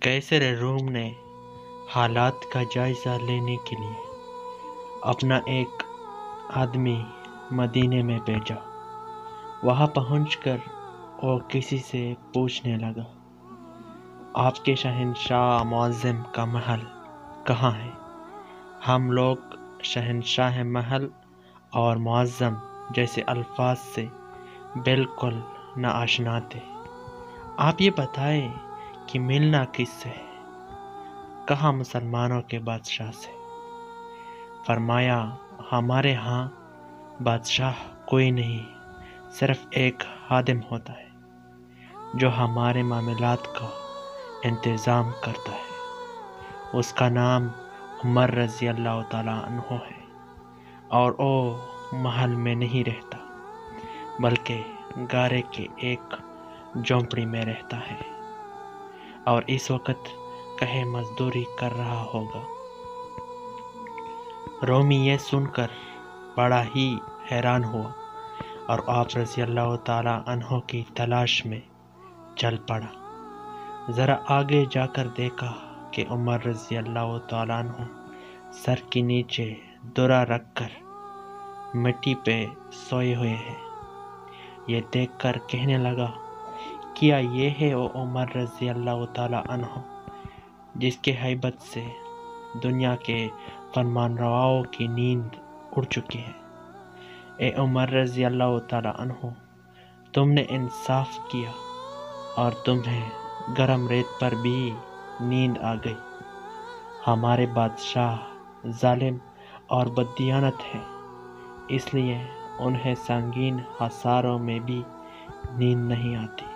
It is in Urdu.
قیصر روم نے حالات کا جائزہ لینے کے لیے اپنا ایک آدمی مدینے میں بھیجا۔ وہاں پہنچ کر وہ کسی سے پوچھنے لگا، آپ کے شہنشاہ معظم کا محل کہاں ہے؟ ہم لوگ شہنشاہ محل اور معظم جیسے الفاظ سے بالکل نہ آشنا تھے۔ آپ یہ بتائیں کہ ملنا کس سے ہے؟ کہا مسلمانوں کے بادشاہ سے۔ فرمایا، ہمارے ہاں بادشاہ کوئی نہیں، صرف ایک خادم ہوتا ہے جو ہمارے معاملات کا انتظام کرتا ہے۔ اس کا نام عمر رضی اللہ تعالیٰ عنہ ہے، اور وہ محل میں نہیں رہتا بلکہ گارے کے ایک جھونپڑی میں رہتا ہے، اور اس وقت کہیں مزدوری کر رہا ہوگا۔ رومی یہ سن کر بڑا ہی حیران ہوا اور آپ رضی اللہ تعالیٰ عنہ کی تلاش میں چل پڑا۔ ذرا آگے جا کر دیکھا کہ عمر رضی اللہ تعالیٰ عنہ سر کے نیچے درہ رکھ کر مٹی پہ سوئے ہوئے ہیں۔ یہ دیکھ کر کہنے لگا، کیا یہ ہے وہ عمر رضی اللہ تعالیٰ عنہ جس کے ہیبت سے دنیا کے فرمان رواؤں کی نیند اڑ چکی ہے؟ اے عمر رضی اللہ تعالیٰ عنہ، تم نے انصاف کیا اور تمہیں گرم ریت پر بھی نیند آ گئی۔ ہمارے بادشاہ ظالم اور بددیانت ہیں، اس لیے انہیں سنگین حصاروں میں بھی نیند نہیں آتی۔